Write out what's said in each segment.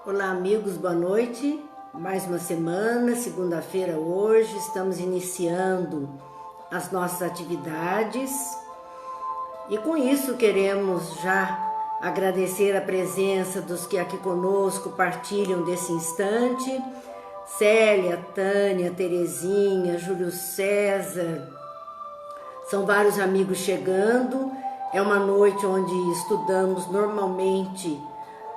Olá amigos, boa noite. Mais uma semana, segunda-feira hoje, estamos iniciando as nossas atividades e com isso queremos já agradecer a presença dos que aqui conosco partilham desse instante. Célia, Tânia, Terezinha, Júlio César, são vários amigos chegando. É uma noite onde estudamos normalmente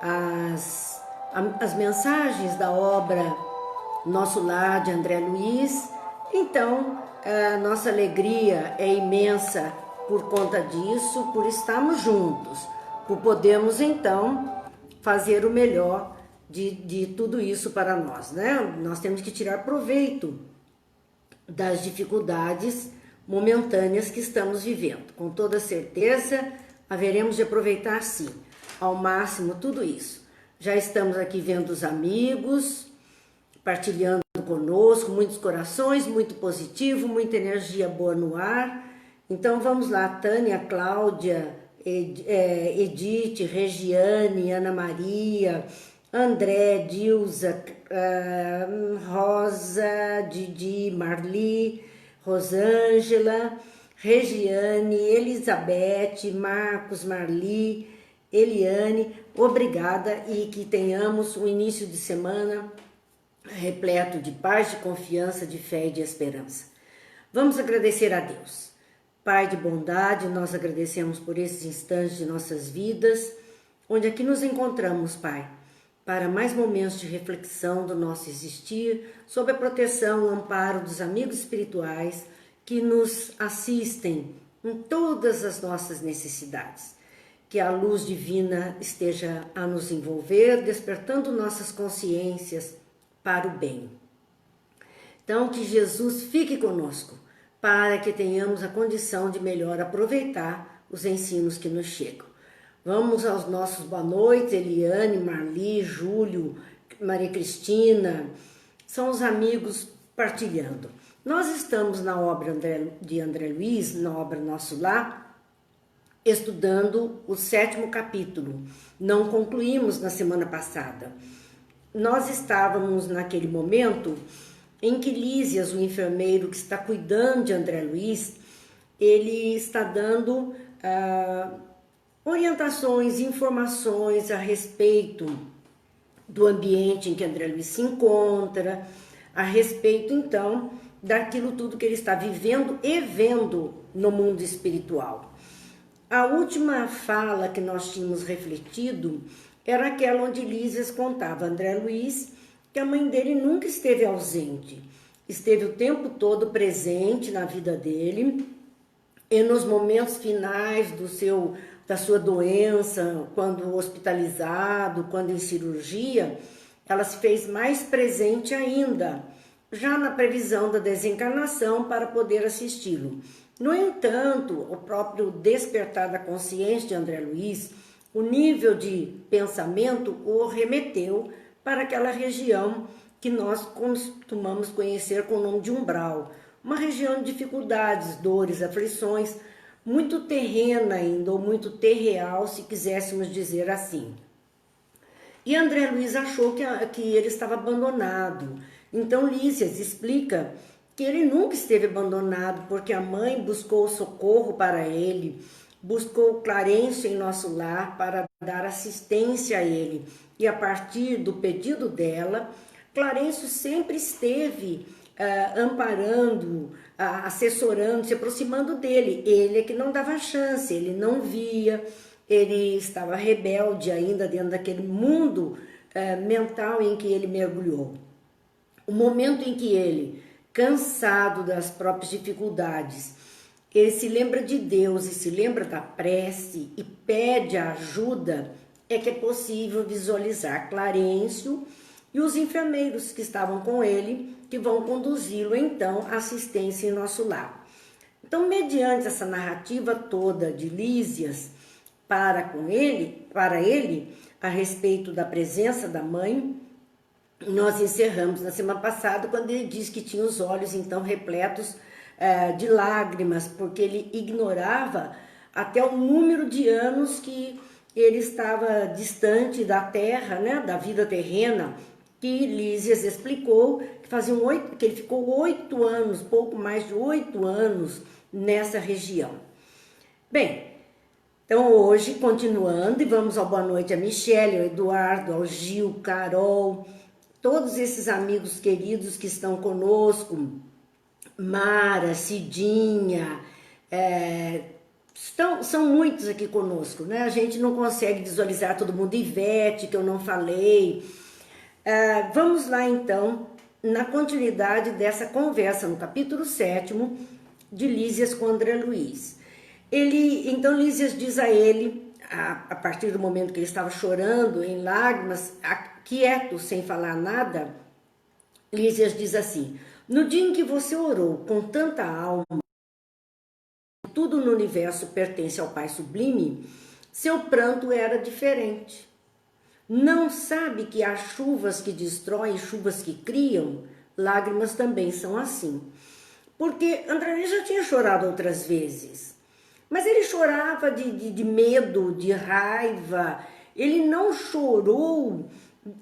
as mensagens da obra Nosso Lar, de André Luiz. Então, a nossa alegria é imensa por conta disso, por estarmos juntos, por podermos então fazer o melhor de tudo isso para nós, né? Nós temos que tirar proveito das dificuldades momentâneas que estamos vivendo. Com toda certeza, haveremos de aproveitar sim, ao máximo tudo isso. Já estamos aqui vendo os amigos, partilhando conosco, muitos corações, muito positivo, muita energia boa no ar. Então vamos lá, Tânia, Cláudia, Edith, Regiane, Ana Maria, André, Dilza, Rosa, Didi, Marli, Rosângela, Regiane, Elizabeth, Marcos, Marli, Eliane, obrigada e que tenhamos um início de semana repleto de paz, de confiança, de fé e de esperança. Vamos agradecer a Deus. Pai de bondade, nós agradecemos por esses instantes de nossas vidas, onde aqui nos encontramos, Pai, para mais momentos de reflexão do nosso existir, sob a proteção e o amparo dos amigos espirituais que nos assistem em todas as nossas necessidades. Que a luz divina esteja a nos envolver, despertando nossas consciências para o bem. Então, que Jesus fique conosco, para que tenhamos a condição de melhor aproveitar os ensinos que nos chegam. Vamos aos nossos boa noite, Eliane, Marli, Júlio, Maria Cristina, são os amigos partilhando. Nós estamos na obra de André Luiz, na obra Nosso Lar, estudando o 7º capítulo. Não concluímos na semana passada. Nós estávamos naquele momento em que Lísias, o enfermeiro que está cuidando de André Luiz, ele está dando orientações, informações a respeito do ambiente em que André Luiz se encontra, a respeito então daquilo tudo que ele está vivendo e vendo no mundo espiritual. A última fala que nós tínhamos refletido era aquela onde Lísias contava a André Luiz que a mãe dele nunca esteve ausente, esteve o tempo todo presente na vida dele e nos momentos finais da sua doença, quando hospitalizado, quando em cirurgia, ela se fez mais presente ainda, já na previsão da desencarnação para poder assisti-lo. No entanto, o próprio despertar da consciência de André Luiz, o nível de pensamento o remeteu para aquela região que nós costumamos conhecer com o nome de umbral, uma região de dificuldades, dores, aflições, muito terrena ainda, ou muito terreal, se quiséssemos dizer assim. E André Luiz achou que ele estava abandonado. Então Lísias explica que ele nunca esteve abandonado, porque a mãe buscou socorro para ele, buscou Clarencio em Nosso Lar para dar assistência a ele. E a partir do pedido dela, Clarencio sempre esteve amparando, assessorando, se aproximando dele. Ele é que não dava chance, ele não via, ele estava rebelde ainda dentro daquele mundo mental em que ele mergulhou. O momento em que ele, cansado das próprias dificuldades, ele se lembra de Deus e se lembra da prece e pede ajuda, é que é possível visualizar Clarencio e os enfermeiros que estavam com ele, que vão conduzi-lo então à assistência em Nosso Lar. Então, mediante essa narrativa toda de Lísias para ele, a respeito da presença da mãe, nós encerramos na semana passada quando ele diz que tinha os olhos então repletos de lágrimas, porque ele ignorava até o número de anos que ele estava distante da terra, né, da vida terrena, que Lísias explicou que ele ficou 8 anos, pouco mais de 8 anos nessa região. Bem, então hoje, continuando, e vamos ao boa noite a Michele, ao Eduardo, ao Gil, Carol, todos esses amigos queridos que estão conosco, Mara, Cidinha, são muitos aqui conosco, né? A gente não consegue visualizar todo mundo, Ivete, que eu não falei. Vamos lá então, na continuidade dessa conversa, no capítulo 7º de Lísias com André Luiz. Então Lísias diz a ele, a partir do momento que ele estava chorando em lágrimas, quieto, sem falar nada, Lísias diz assim: no dia em que você orou com tanta alma, tudo no universo pertence ao Pai Sublime, seu pranto era diferente. Não sabe que há chuvas que destroem e chuvas que criam? Lágrimas também são assim. Porque André Luiz já tinha chorado outras vezes, mas ele chorava de medo, de raiva. Ele não chorou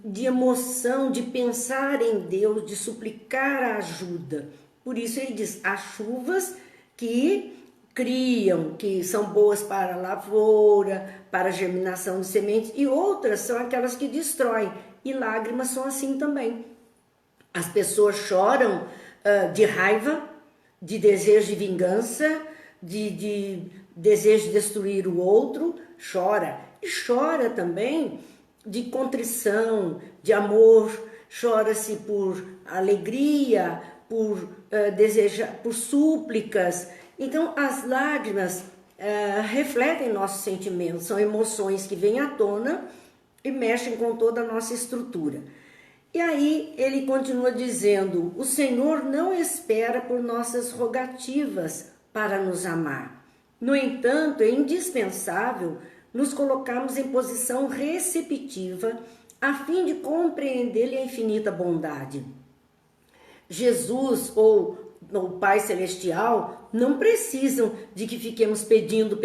de emoção, de pensar em Deus, de suplicar a ajuda. Por isso ele diz, há chuvas que criam, que são boas para a lavoura, para a germinação de sementes, e outras são aquelas que destroem. E lágrimas são assim também. As pessoas choram de raiva, de desejo de vingança, de desejo de destruir o outro, chora. E chora também de contrição, de amor, chora-se por alegria, por desejar, por súplicas. Então as lágrimas refletem nossos sentimentos, são emoções que vêm à tona e mexem com toda a nossa estrutura. E aí ele continua dizendo, o Senhor não espera por nossas rogativas para nos amar. No entanto, é indispensável nos colocarmos em posição receptiva a fim de compreender-lhe a infinita bondade. Jesus ou o Pai Celestial não precisam de que fiquemos pedindo.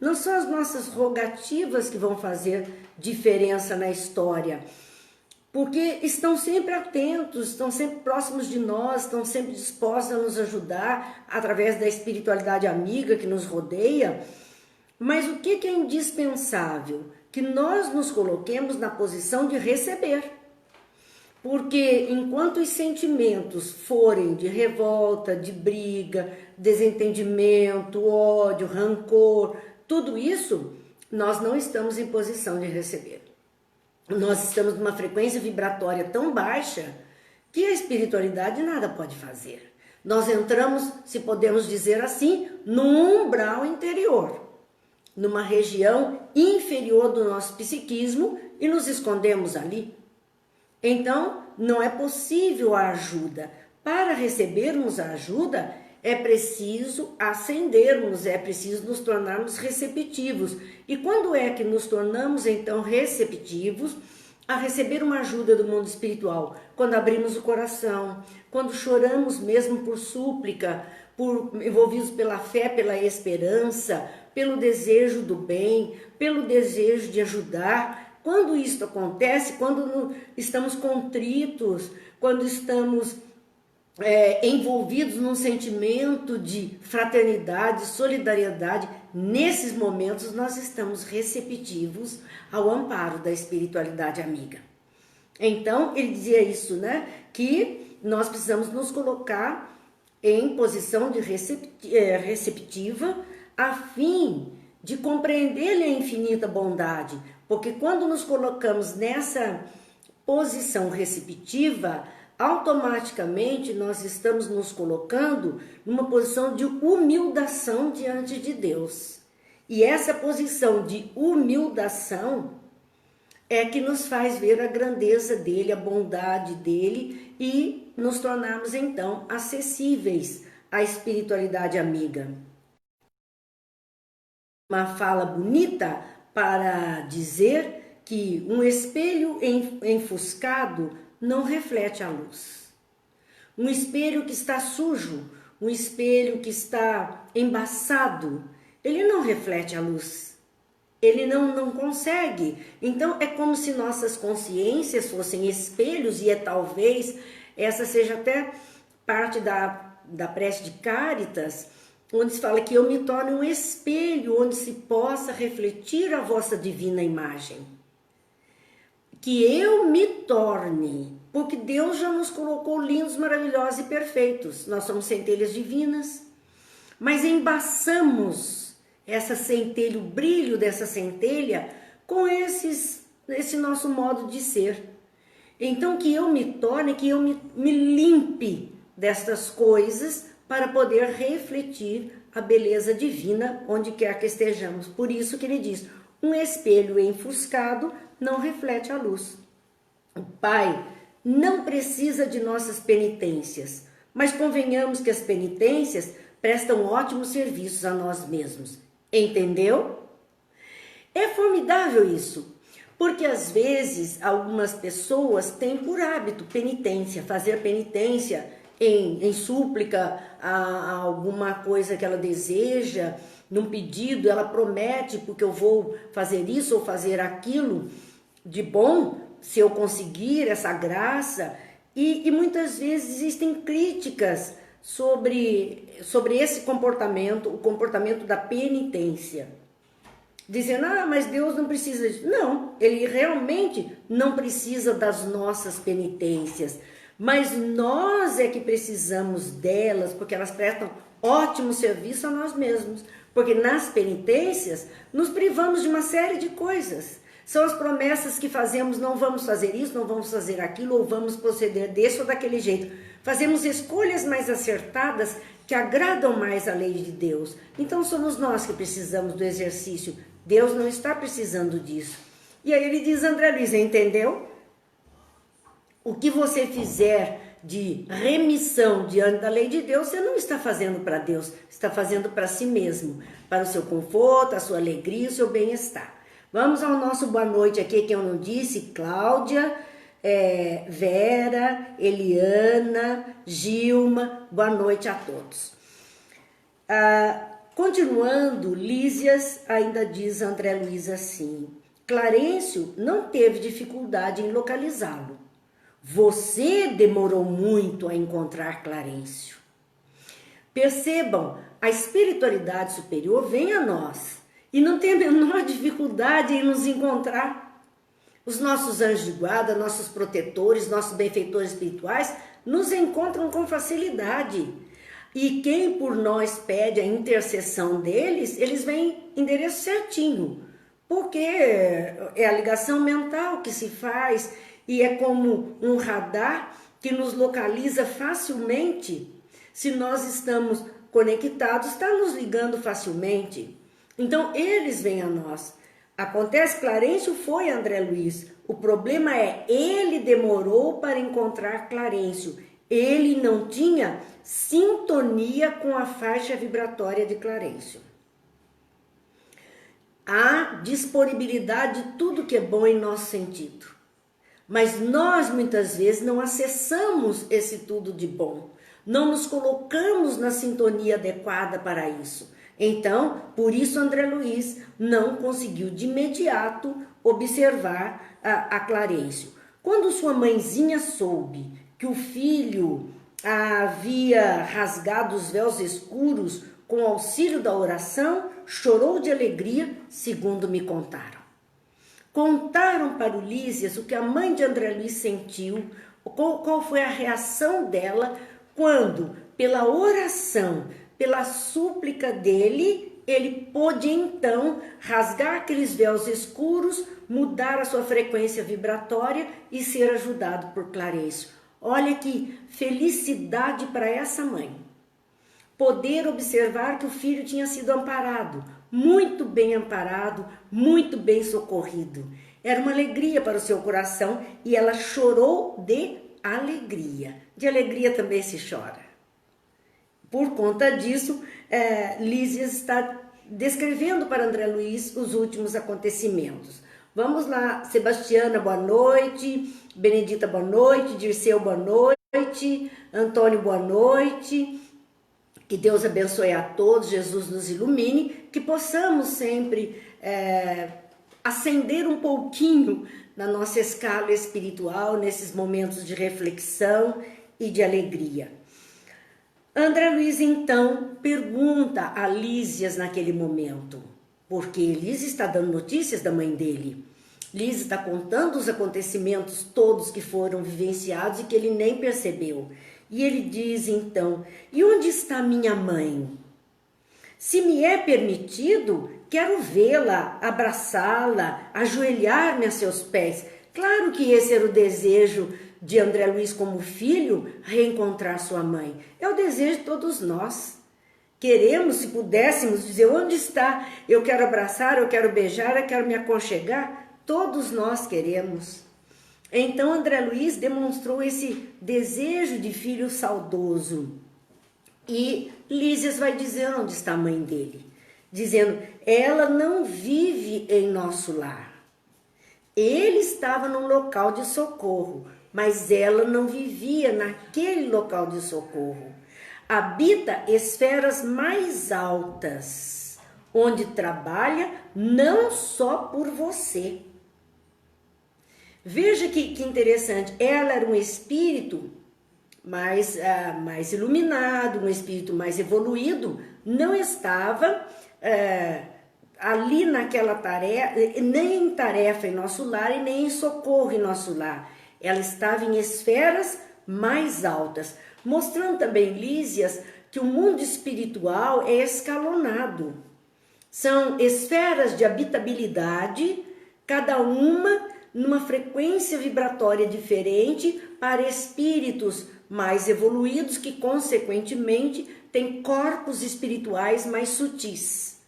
Não são as nossas rogativas que vão fazer diferença na história, porque estão sempre atentos, estão sempre próximos de nós, estão sempre dispostos a nos ajudar através da espiritualidade amiga que nos rodeia. Mas o que é indispensável? Que nós nos coloquemos na posição de receber. Porque enquanto os sentimentos forem de revolta, de briga, desentendimento, ódio, rancor, tudo isso, nós não estamos em posição de receber. Nós estamos numa frequência vibratória tão baixa que a espiritualidade nada pode fazer. Nós entramos, se podemos dizer assim, num umbral interior, numa região inferior do nosso psiquismo e nos escondemos ali. Então, não é possível a ajuda. Para recebermos a ajuda, é preciso ascendermos, é preciso nos tornarmos receptivos. E quando é que nos tornamos, então, receptivos a receber uma ajuda do mundo espiritual? Quando abrimos o coração, quando choramos mesmo por súplica, envolvidos pela fé, pela esperança, pelo desejo do bem, pelo desejo de ajudar. Quando isso acontece, quando estamos contritos, quando estamos envolvidos num sentimento de fraternidade, solidariedade, nesses momentos nós estamos receptivos ao amparo da espiritualidade amiga. Então, ele dizia isso, né? Que nós precisamos nos colocar em posição de receptiva a fim de compreender-lhe a infinita bondade, porque quando nos colocamos nessa posição receptiva, automaticamente nós estamos nos colocando numa posição de humildação diante de Deus. E essa posição de humildação é que nos faz ver a grandeza dele, a bondade dele e nos tornarmos então acessíveis à espiritualidade amiga. Uma fala bonita para dizer que um espelho enfuscado não reflete a luz. Um espelho que está sujo, um espelho que está embaçado, ele não reflete a luz. Ele não consegue. Então é como se nossas consciências fossem espelhos, e talvez essa seja até parte da prece de Cáritas, onde se fala que eu me torne um espelho onde se possa refletir a vossa divina imagem. Que eu me torne, porque Deus já nos colocou lindos, maravilhosos e perfeitos. Nós somos centelhas divinas, mas embaçamos essa centelha, o brilho dessa centelha com esse nosso modo de ser. Então que eu me torne, que eu me limpe destas coisas para poder refletir a beleza divina onde quer que estejamos. Por isso que ele diz, um espelho enfuscado não reflete a luz. O Pai não precisa de nossas penitências, mas convenhamos que as penitências prestam ótimos serviços a nós mesmos. Entendeu? É formidável isso, porque às vezes algumas pessoas têm por hábito penitência, fazer penitência em súplica a alguma coisa que ela deseja, num pedido, ela promete, porque eu vou fazer isso ou fazer aquilo de bom, se eu conseguir essa graça, e muitas vezes existem críticas sobre esse comportamento, o comportamento da penitência. Dizendo, mas Deus não precisa disso. Não, Ele realmente não precisa das nossas penitências, mas nós é que precisamos delas, porque elas prestam ótimo serviço a nós mesmos. Porque nas penitências nos privamos de uma série de coisas. São as promessas que fazemos, não vamos fazer isso, não vamos fazer aquilo, ou vamos proceder desse ou daquele jeito. Fazemos escolhas mais acertadas que agradam mais a lei de Deus. Então somos nós que precisamos do exercício. Deus não está precisando disso. E aí ele diz, André Luiz, entendeu? O que você fizer de remissão diante da lei de Deus, você não está fazendo para Deus, está fazendo para si mesmo, para o seu conforto, a sua alegria, o seu bem-estar. Vamos ao nosso boa noite aqui, que eu não disse, Cláudia, Vera, Eliana, Gilma, boa noite a todos. Continuando, Lísias ainda diz a André Luiz assim, Clarencio não teve dificuldade em localizá-lo. Você demorou muito a encontrar Clarencio. Percebam, a espiritualidade superior vem a nós e não tem a menor dificuldade em nos encontrar. Os nossos anjos de guarda, nossos protetores, nossos benfeitores espirituais nos encontram com facilidade. E quem por nós pede a intercessão deles, eles vêm endereço certinho, porque é a ligação mental que se faz e é como um radar que nos localiza facilmente. Se nós estamos conectados, está nos ligando facilmente. Então, eles vêm a nós. Acontece, Clarencio foi André Luiz. O problema é, ele demorou para encontrar Clarencio. Ele não tinha sintonia com a faixa vibratória de Clarencio. Há disponibilidade de tudo que é bom em nosso sentido. Mas nós, muitas vezes, não acessamos esse tudo de bom. Não nos colocamos na sintonia adequada para isso. Então, por isso André Luiz não conseguiu de imediato observar a Clarencio. Quando sua mãezinha soube que o filho havia rasgado os véus escuros com auxílio da oração, chorou de alegria, segundo me contaram. Contaram para o Lísias o que a mãe de André Luiz sentiu, qual foi a reação dela quando, pela oração, pela súplica dele, ele pôde então rasgar aqueles véus escuros, mudar a sua frequência vibratória e ser ajudado por Clarencio. Olha que felicidade para essa mãe. Poder observar que o filho tinha sido amparado, muito bem amparado, muito bem socorrido. Era uma alegria para o seu coração e ela chorou de alegria. De alegria também se chora. Por conta disso, Lísias está descrevendo para André Luiz os últimos acontecimentos. Vamos lá, Sebastiana, boa noite, Benedita, boa noite, Dirceu, boa noite, Antônio, boa noite, Que Deus abençoe a todos, Jesus nos ilumine, que possamos sempre ascender um pouquinho na nossa escala espiritual, nesses momentos de reflexão e de alegria. André Luiz, então, pergunta a Lísias naquele momento, porque Lísias está dando notícias da mãe dele. Lísias está contando os acontecimentos todos que foram vivenciados e que ele nem percebeu. E ele diz, então, e onde está minha mãe? Se me é permitido, quero vê-la, abraçá-la, ajoelhar-me a seus pés. Claro que esse era o desejo de André Luiz como filho, reencontrar sua mãe. É o desejo de todos nós. Queremos, se pudéssemos, dizer onde está, eu quero abraçar, eu quero beijar, eu quero me aconchegar. Todos nós queremos. Então André Luiz demonstrou esse desejo de filho saudoso. E Lísias vai dizer onde está a mãe dele, dizendo, ela não vive em nosso lar. Ele estava num local de socorro, mas ela não vivia naquele local de socorro. Habita esferas mais altas, onde trabalha não só por você. Veja que interessante, ela era um espírito mais iluminado, um espírito mais evoluído, não estava ali naquela tarefa, nem em tarefa em nosso lar e nem em socorro em nosso lar. Ela estava em esferas mais altas, mostrando também, Lísias, que o mundo espiritual é escalonado. São esferas de habitabilidade, cada uma numa frequência vibratória diferente para espíritos mais evoluídos que, consequentemente, têm corpos espirituais mais sutis.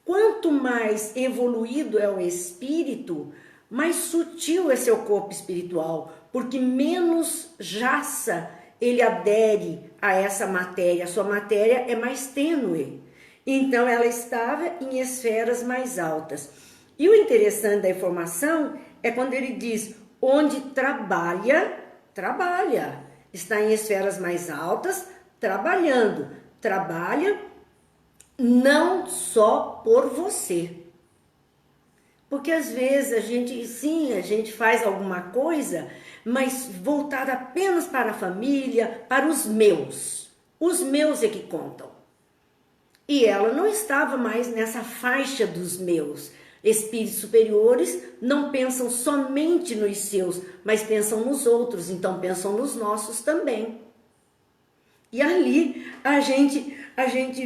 Quanto mais evoluído é o espírito, mais sutil é seu corpo espiritual, porque menos jaça ele adere a essa matéria, a sua matéria é mais tênue. Então ela estava em esferas mais altas. E o interessante da informação é quando ele diz, onde trabalha, trabalha. Está em esferas mais altas, trabalhando. Trabalha não só por você. Porque às vezes a gente faz alguma coisa, mas voltada apenas para a família, para os meus. Os meus é que contam. E ela não estava mais nessa faixa dos meus. Espíritos superiores não pensam somente nos seus, mas pensam nos outros, então pensam nos nossos também. E ali a gente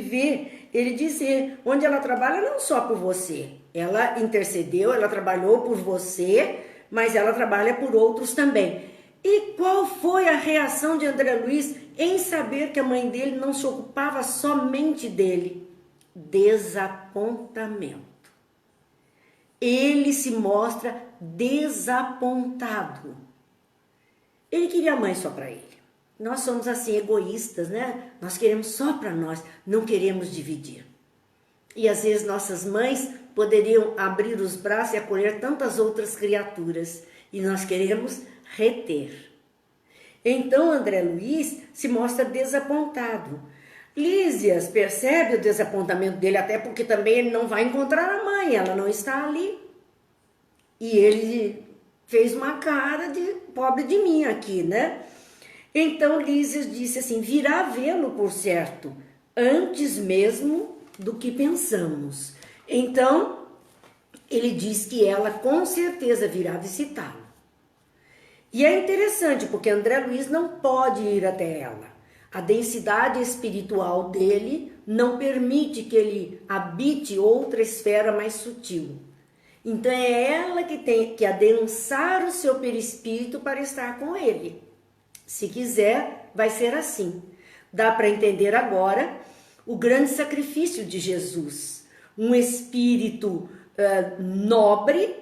vê ele dizer, onde ela trabalha não só por você, ela intercedeu, ela trabalhou por você, mas ela trabalha por outros também. E qual foi a reação de André Luiz em saber que a mãe dele não se ocupava somente dele? Desapontamento. Ele se mostra desapontado. Ele queria a mãe só para ele. Nós somos assim egoístas, né? Nós queremos só para nós, não queremos dividir. E às vezes nossas mães poderiam abrir os braços e acolher tantas outras criaturas. E nós queremos reter. Então André Luiz se mostra desapontado. Lísias percebe o desapontamento dele, até porque também ele não vai encontrar a mãe, ela não está ali. E ele fez uma cara de pobre de mim aqui, né? Então Lísias disse assim, virá vê-lo por certo, antes mesmo do que pensamos. Então ele diz que ela com certeza virá visitá-lo. E é interessante porque André Luiz não pode ir até ela. A densidade espiritual dele não permite que ele habite outra esfera mais sutil. Então é ela que tem que adensar o seu perispírito para estar com ele. Se quiser, vai ser assim. Dá para entender agora o grande sacrifício de Jesus. Um espírito nobre,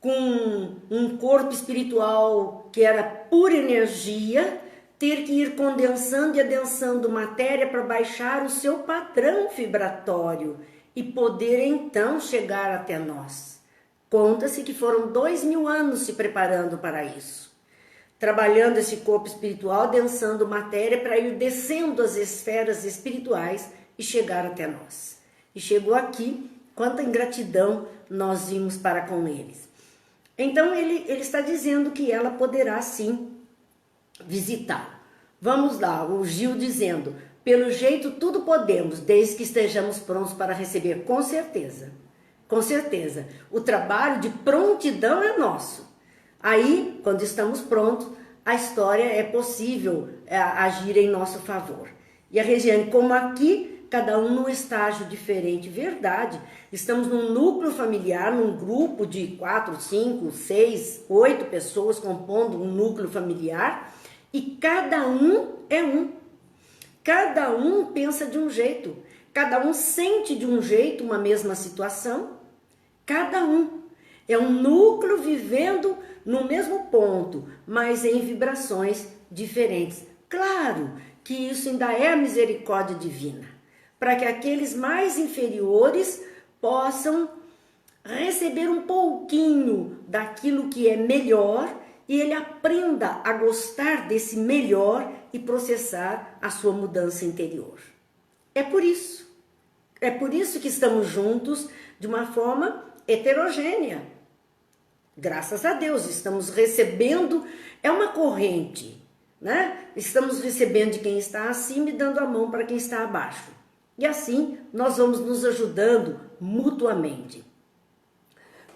com um corpo espiritual que era pura energia, ter que ir condensando e adensando matéria para baixar o seu padrão vibratório e poder então chegar até nós. Conta-se que foram 2000 anos se preparando para isso. trabalhando esse corpo espiritual, densando matéria para ir descendo as esferas espirituais e chegar até nós. E chegou aqui, quanta ingratidão nós vimos para com eles. Então ele está dizendo que ela poderá sim visitá-lo. Vamos lá, o Gil dizendo, pelo jeito tudo podemos, desde que estejamos prontos para receber, com certeza. Com certeza, o trabalho de prontidão é nosso. Aí, quando estamos prontos, a história é possível agir em nosso favor. E a Regiane, como aqui, cada um num estágio diferente, verdade. Estamos num núcleo familiar, num grupo de 4, 5, 6, 8 pessoas compondo um núcleo familiar e cada um é um. Cada um pensa de um jeito, cada um sente de um jeito uma mesma situação, cada um. É um núcleo vivendo no mesmo ponto, mas em vibrações diferentes. Claro que isso ainda é a misericórdia divina, para que aqueles mais inferiores possam receber um pouquinho daquilo que é melhor e ele aprenda a gostar desse melhor e processar a sua mudança interior. É por isso que estamos juntos de uma forma heterogênea. Graças a Deus, estamos recebendo, é uma corrente, né? Estamos recebendo de quem está acima e dando a mão para quem está abaixo. E assim, nós vamos nos ajudando mutuamente.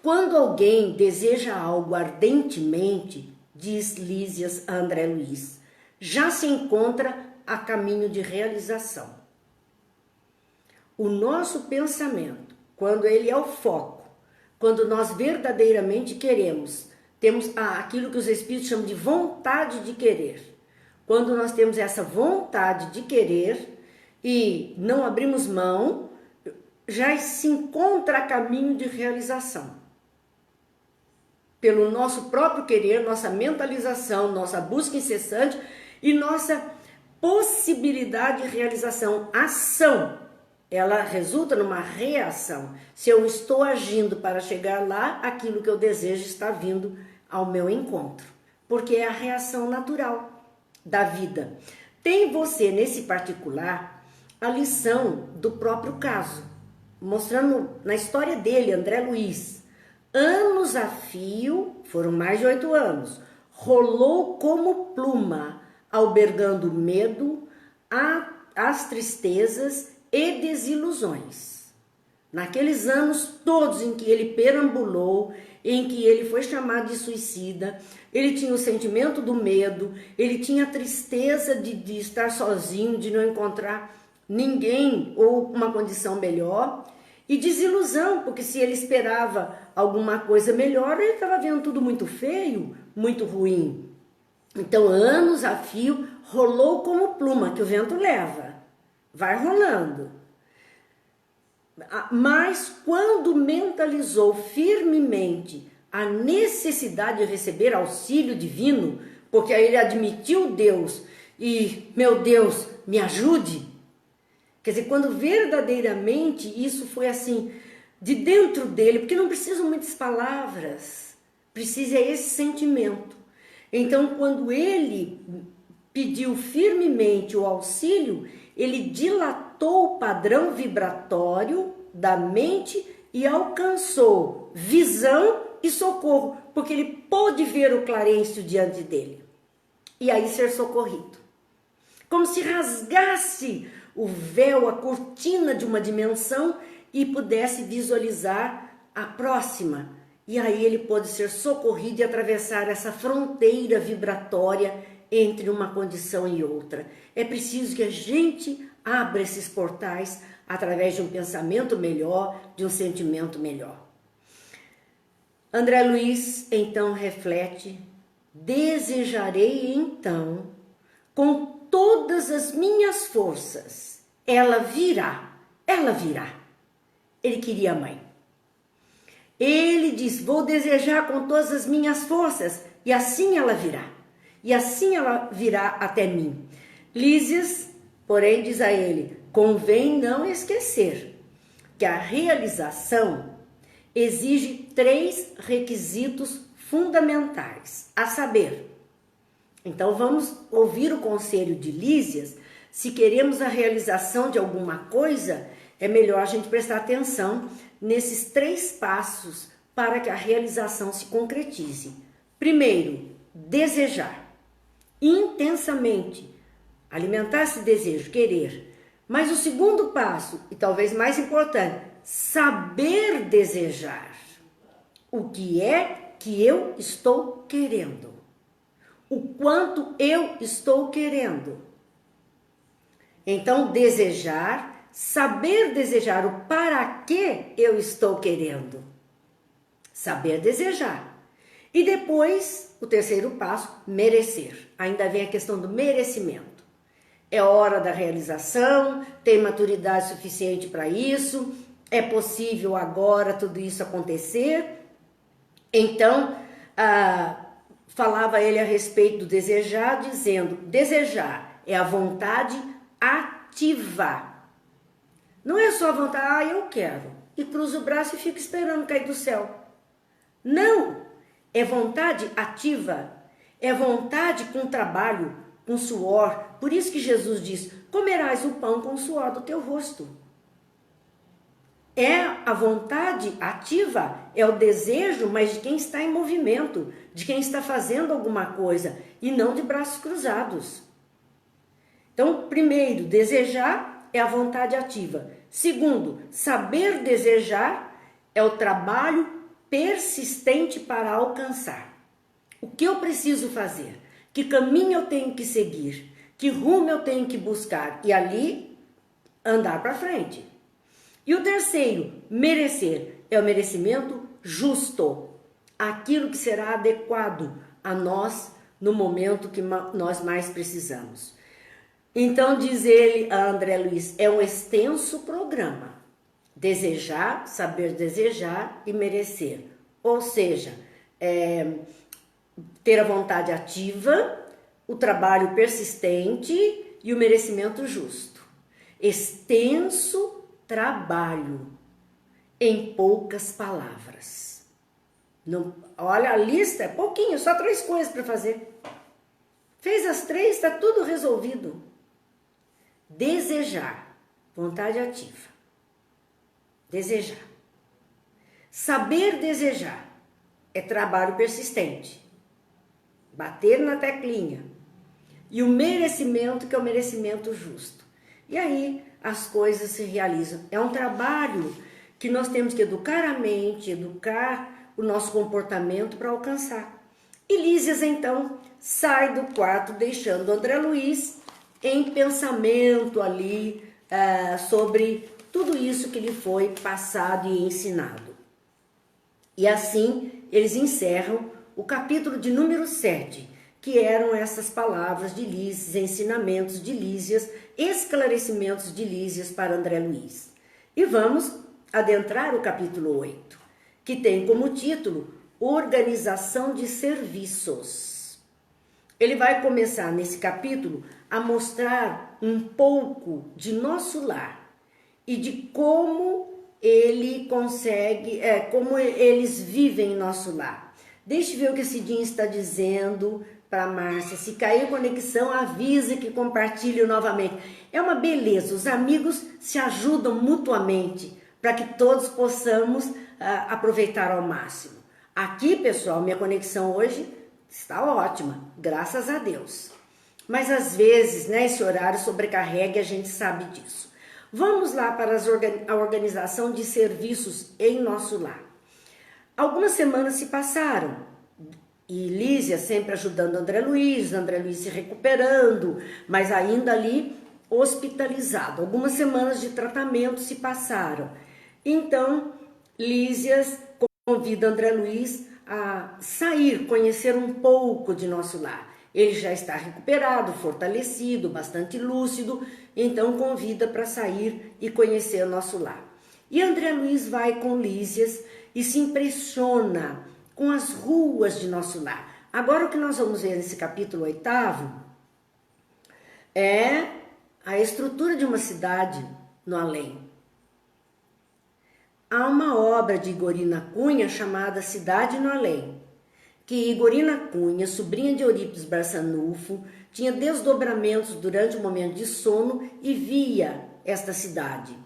Quando alguém deseja algo ardentemente, diz Lísias a André Luiz, já se encontra a caminho de realização. O nosso pensamento, quando ele é o foco, quando nós verdadeiramente queremos, temos aquilo que os espíritos chamam de vontade de querer. Quando nós temos essa vontade de querer e não abrimos mão, já se encontra a caminho de realização. Pelo nosso próprio querer, nossa mentalização, nossa busca incessante e nossa possibilidade de realização, ação. Ela resulta numa reação. Se eu estou agindo para chegar lá, aquilo que eu desejo está vindo ao meu encontro. Porque é a reação natural da vida. Tem você, nesse particular, a lição do próprio caso. Mostrando na história dele, André Luiz. Anos a fio, foram mais de 8 anos, rolou como pluma, albergando medo, as tristezas e desilusões. Naqueles anos todos em que ele perambulou, em que ele foi chamado de suicida, ele tinha o sentimento do medo, ele tinha a tristeza de estar sozinho, de não encontrar ninguém ou uma condição melhor, e desilusão, porque se ele esperava alguma coisa melhor, ele estava vendo tudo muito feio, muito ruim. Então, anos a fio, rolou como pluma que o vento leva. Vai rolando. Mas quando mentalizou firmemente a necessidade de receber auxílio divino, porque aí ele admitiu Deus e, meu Deus, me ajude. Quer dizer, quando verdadeiramente isso foi assim, de dentro dele, porque não precisam muitas palavras, precisa esse sentimento. Então, quando ele pediu firmemente o auxílio, ele dilatou o padrão vibratório da mente e alcançou visão e socorro, porque ele pôde ver o Clarencio diante dele. E aí ser socorrido. Como se rasgasse o véu, a cortina de uma dimensão e pudesse visualizar a próxima. E aí ele pôde ser socorrido e atravessar essa fronteira vibratória entre uma condição e outra. É preciso que a gente abra esses portais através de um pensamento melhor, de um sentimento melhor. André Luiz então reflete: desejarei então com todas as minhas forças, ela virá, ela virá. Ele queria a mãe. Ele diz: vou desejar com todas as minhas forças e assim ela virá. E assim ela virá até mim. Lísias, porém, diz a ele: convém não esquecer que a realização exige 3 requisitos fundamentais, a saber, Então vamos ouvir o conselho de Lísias. Se queremos a realização de alguma coisa, é melhor a gente prestar atenção nesses 3 passos para que a realização se concretize. Primeiro, desejar intensamente, alimentar esse desejo, querer. Mas o segundo passo, e talvez mais importante, saber desejar. O que é que eu estou querendo? O quanto eu estou querendo? Então, desejar, saber desejar o para que eu estou querendo. Saber desejar. E depois, o terceiro passo, merecer. Ainda vem a questão do merecimento. É hora da realização, tem maturidade suficiente para isso, é possível agora tudo isso acontecer. Então, falava ele a respeito do desejar, dizendo, desejar é a vontade ativa. Não é só a vontade, eu quero, e cruza o braço e fica esperando cair do céu. Não, é vontade ativa, é vontade com trabalho, com suor. Por isso que Jesus diz, comerás o pão com o suor do teu rosto. É a vontade ativa, é o desejo, mas de quem está em movimento, de quem está fazendo alguma coisa, e não de braços cruzados. Então, primeiro, desejar é a vontade ativa. Segundo, saber desejar é o trabalho persistente para alcançar. O que eu preciso fazer? Que caminho eu tenho que seguir? Que rumo eu tenho que buscar? E ali, andar para frente. E o terceiro, merecer, é o merecimento justo. Aquilo que será adequado a nós no momento que nós mais precisamos. Então, diz ele, a André Luiz, é um extenso programa. Desejar, saber desejar e merecer. Ou seja, ter a vontade ativa, o trabalho persistente e o merecimento justo. Extenso trabalho, em poucas palavras. Não, olha, a lista é pouquinho, só 3 coisas para fazer. Fez as 3, está tudo resolvido. Desejar, vontade ativa. Desejar. Saber desejar é trabalho persistente. Bater na teclinha. E o merecimento, que é o merecimento justo. E aí as coisas se realizam. É um trabalho que nós temos que educar a mente, educar o nosso comportamento para alcançar. E Lísias, então, sai do quarto, deixando André Luiz em pensamento ali sobre tudo isso que lhe foi passado e ensinado. E assim, eles encerram o capítulo de número 7, que eram essas palavras de Lísias, ensinamentos de Lísias, esclarecimentos de Lísias para André Luiz. E vamos adentrar o capítulo 8, que tem como título Organização de Serviços. Ele vai começar nesse capítulo a mostrar um pouco de nosso lar e de como ele consegue, como eles vivem em nosso lar. Deixa eu ver o que esse Cidinho está dizendo para Márcia. Se cair a conexão, avisa que compartilhe novamente. É uma beleza, os amigos se ajudam mutuamente para que todos possamos aproveitar ao máximo. Aqui, pessoal, minha conexão hoje está ótima, graças a Deus. Mas às vezes, né, esse horário sobrecarrega e a gente sabe disso. Vamos lá para a organização de serviços em nosso lar. Algumas semanas se passaram e Lísia sempre ajudando André Luiz se recuperando, mas ainda ali hospitalizado. Algumas semanas de tratamento se passaram. Então, Lísias convida André Luiz a sair, conhecer um pouco de nosso lar. Ele já está recuperado, fortalecido, bastante lúcido, então convida para sair e conhecer o nosso lar. E André Luiz vai com Lísias e se impressiona com as ruas de nosso lar. Agora o que nós vamos ver nesse capítulo 8º é a estrutura de uma cidade no além. Há uma obra de Igorina Cunha chamada Cidade no Além, que Igorina Cunha, sobrinha de Eurípides Barçanufo, tinha desdobramentos durante o momento de sono e via esta cidade.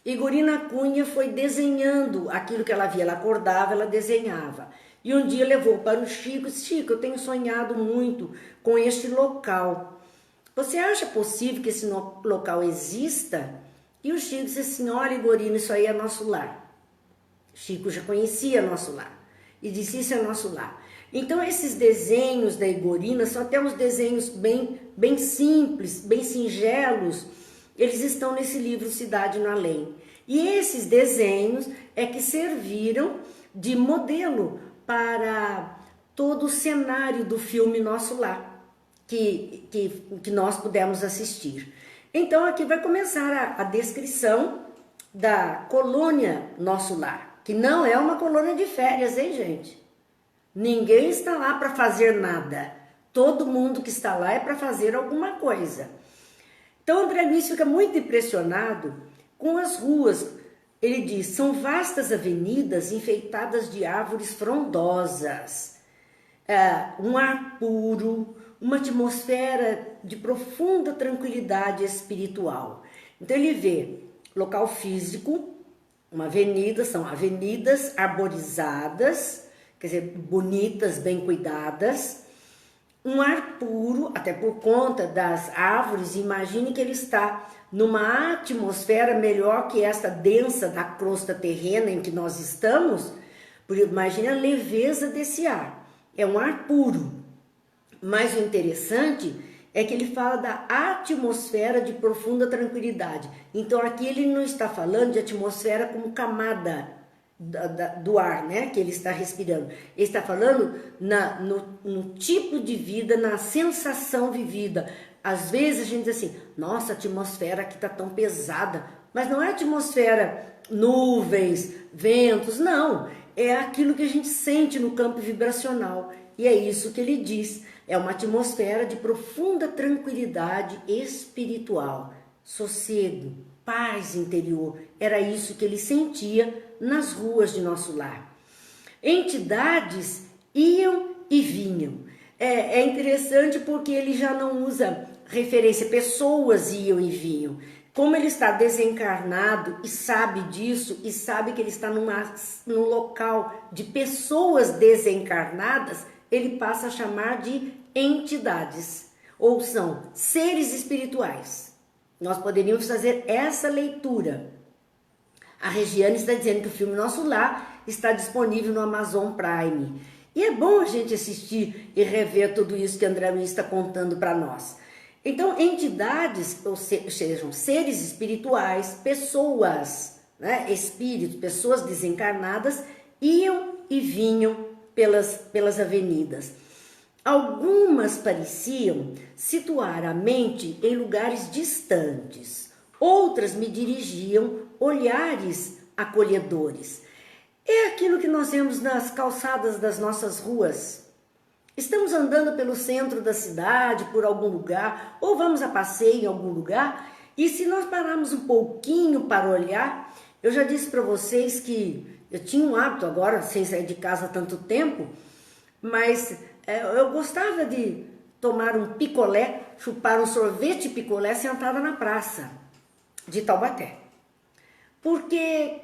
Igorina Cunha foi desenhando aquilo que ela via, ela acordava, ela desenhava. E um dia levou para o Chico e disse: Chico, eu tenho sonhado muito com este local. Você acha possível que esse local exista? E o Chico disse assim: olha, Igorina, isso aí é nosso lar. Chico já conhecia nosso lar e disse: isso é nosso lar. Então esses desenhos da Igorina são até uns desenhos bem simples, bem singelos. Eles estão nesse livro Cidade no Além. E esses desenhos é que serviram de modelo para todo o cenário do filme Nosso Lar, que nós pudemos assistir. Então aqui vai começar a descrição da colônia Nosso Lar, que não é uma colônia de férias, hein, gente? Ninguém está lá para fazer nada. Todo mundo que está lá é para fazer alguma coisa. Então André Luiz fica muito impressionado com as ruas. Ele diz: são vastas avenidas enfeitadas de árvores frondosas, um ar puro, uma atmosfera de profunda tranquilidade espiritual. Então ele vê local físico, uma avenida, são avenidas arborizadas, quer dizer, bonitas, bem cuidadas, um ar puro, até por conta das árvores. Imagine que ele está numa atmosfera melhor que esta densa da crosta terrena em que nós estamos. Imagine a leveza desse ar, é um ar puro. Mas o interessante é que ele fala da atmosfera de profunda tranquilidade. Então aqui ele não está falando de atmosfera como camada do ar, né, que ele está respirando. Ele está falando no tipo de vida, na sensação vivida. Às vezes a gente diz assim: nossa, a atmosfera aqui está tão pesada. Mas não é atmosfera, nuvens, ventos, não. É aquilo que a gente sente no campo vibracional. E é isso que ele diz. É uma atmosfera de profunda tranquilidade espiritual, sossego, paz interior. Era isso que ele sentia nas ruas de Nosso Lar. Entidades iam e vinham. É interessante porque ele já não usa referência, pessoas iam e vinham. Como ele está desencarnado e sabe disso, e sabe que ele está num local de pessoas desencarnadas, ele passa a chamar de entidades, ou são seres espirituais. Nós poderíamos fazer essa leitura. A Regiane está dizendo que o filme Nosso Lar está disponível no Amazon Prime. E é bom a gente assistir e rever tudo isso que André Luiz está contando para nós. Então, entidades, ou sejam seres espirituais, pessoas, né, espíritos, pessoas desencarnadas, iam e vinham pelas avenidas. Algumas pareciam situar a mente em lugares distantes, outras me dirigiam olhares acolhedores. É aquilo que nós vemos nas calçadas das nossas ruas. Estamos andando pelo centro da cidade, por algum lugar, ou vamos a passeio em algum lugar, e se nós pararmos um pouquinho para olhar, eu já disse para vocês que eu tinha um hábito agora, sem sair de casa há tanto tempo, mas eu gostava de tomar um picolé, chupar um sorvete picolé sentada na praça de Taubaté. Porque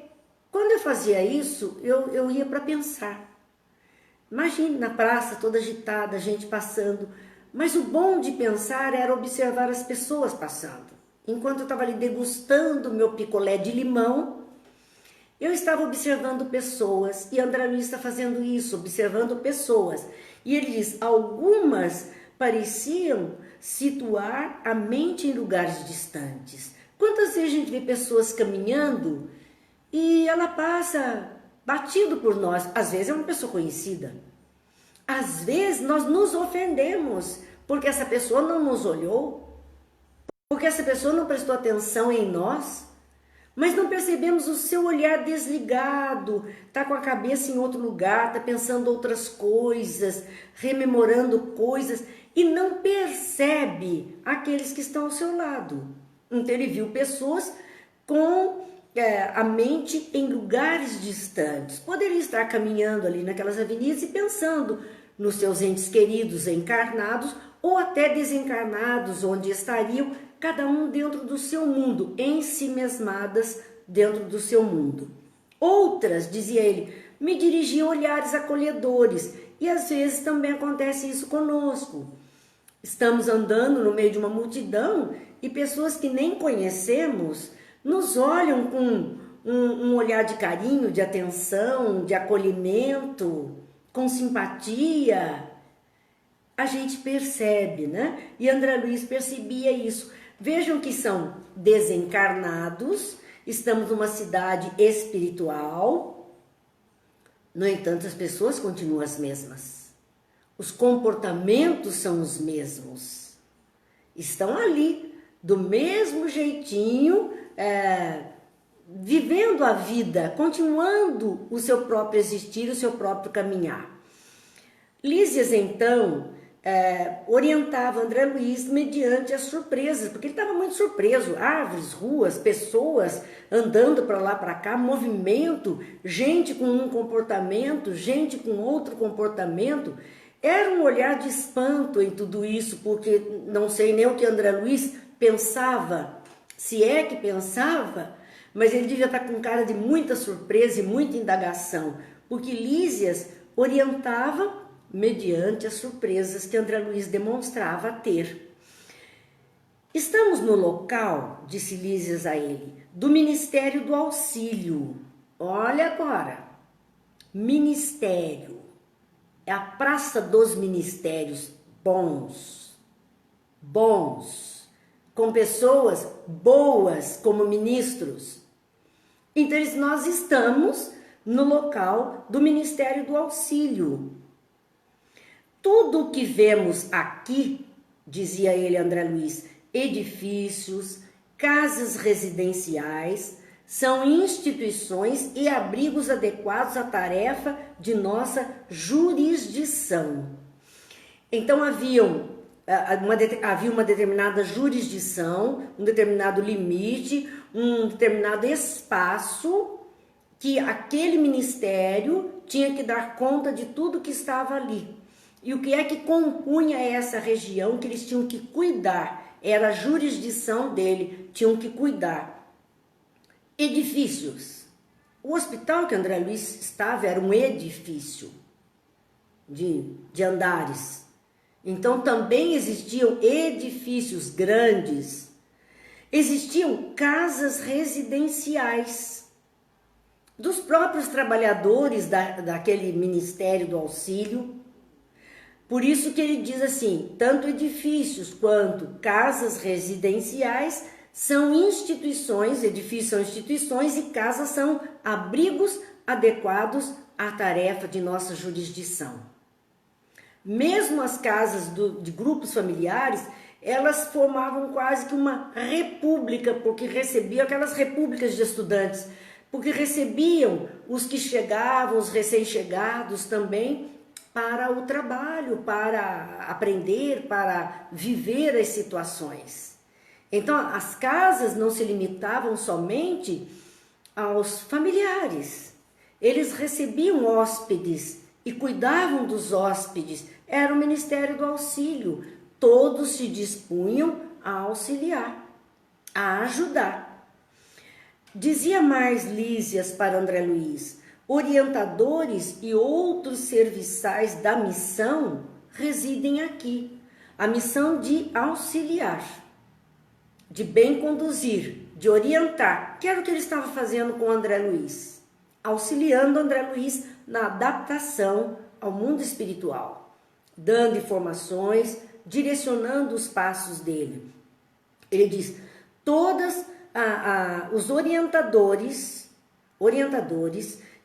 quando eu fazia isso, eu ia para pensar. Imagine na praça toda agitada, gente passando. Mas o bom de pensar era observar as pessoas passando. Enquanto eu estava ali degustando meu picolé de limão, eu estava observando pessoas. E André Luiz está fazendo isso, observando pessoas. E ele diz: algumas pareciam situar a mente em lugares distantes. Quantas vezes a gente vê pessoas caminhando e ela passa batido por nós? Às vezes é uma pessoa conhecida. Às vezes nós nos ofendemos porque essa pessoa não nos olhou, porque essa pessoa não prestou atenção em nós, mas não percebemos o seu olhar desligado, está com a cabeça em outro lugar, está pensando outras coisas, rememorando coisas e não percebe aqueles que estão ao seu lado. Então ele viu pessoas com a mente em lugares distantes. Poderia estar caminhando ali naquelas avenidas e pensando nos seus entes queridos encarnados ou até desencarnados, onde estariam cada um dentro do seu mundo, ensimesmadas dentro do seu mundo. Outras, dizia ele, me dirigiam olhares acolhedores, e às vezes também acontece isso conosco. Estamos andando no meio de uma multidão e pessoas que nem conhecemos nos olham com um olhar de carinho, de atenção, de acolhimento, com simpatia. A gente percebe, né? E André Luiz percebia isso. Vejam que são desencarnados, estamos numa cidade espiritual, no entanto, as pessoas continuam as mesmas. Os comportamentos são os mesmos. Estão ali, do mesmo jeitinho, vivendo a vida, continuando o seu próprio existir, o seu próprio caminhar. Lísias, então, orientava André Luiz mediante as surpresas, porque ele estava muito surpreso. Árvores, ruas, pessoas andando para lá, para cá, movimento, gente com um comportamento, gente com outro comportamento. Era um olhar de espanto em tudo isso, porque não sei nem o que André Luiz pensava, se é que pensava, mas ele devia estar com cara de muita surpresa e muita indagação, porque Lísias orientava mediante as surpresas que André Luiz demonstrava ter. Estamos no local, disse Lísias a ele, do Ministério do Auxílio. Olha agora, ministério. É a praça dos ministérios bons, com pessoas boas como ministros. Então nós estamos no local do Ministério do Auxílio. Tudo o que vemos aqui, dizia ele, André Luiz, edifícios, casas residenciais, são instituições e abrigos adequados à tarefa de nossa jurisdição. Então havia uma determinada jurisdição, um determinado limite, um determinado espaço que aquele ministério tinha que dar conta de tudo que estava ali. E o que é que compunha essa região que eles tinham que cuidar? Era a jurisdição dele, tinham que cuidar. Edifícios. O hospital que André Luiz estava era um edifício de andares. Então também existiam edifícios grandes. Existiam casas residenciais dos próprios trabalhadores daquele Ministério do Auxílio. Por isso que ele diz assim, tanto edifícios quanto casas residenciais são instituições, edifícios são instituições e casas são abrigos adequados à tarefa de nossa jurisdição. Mesmo as casas de grupos familiares, elas formavam quase que uma república, porque recebiam aquelas repúblicas de estudantes, porque recebiam os que chegavam, os recém-chegados também, para o trabalho, para aprender, para viver as situações. Então, as casas não se limitavam somente aos familiares. Eles recebiam hóspedes e cuidavam dos hóspedes. Era o Ministério do Auxílio. Todos se dispunham a auxiliar, a ajudar. Dizia mais Lísias para André Luiz, orientadores e outros serviçais da missão residem aqui. A missão de auxiliar, de bem conduzir, de orientar, que era o que ele estava fazendo com André Luiz, auxiliando André Luiz na adaptação ao mundo espiritual, dando informações, direcionando os passos dele. Ele diz, os orientadores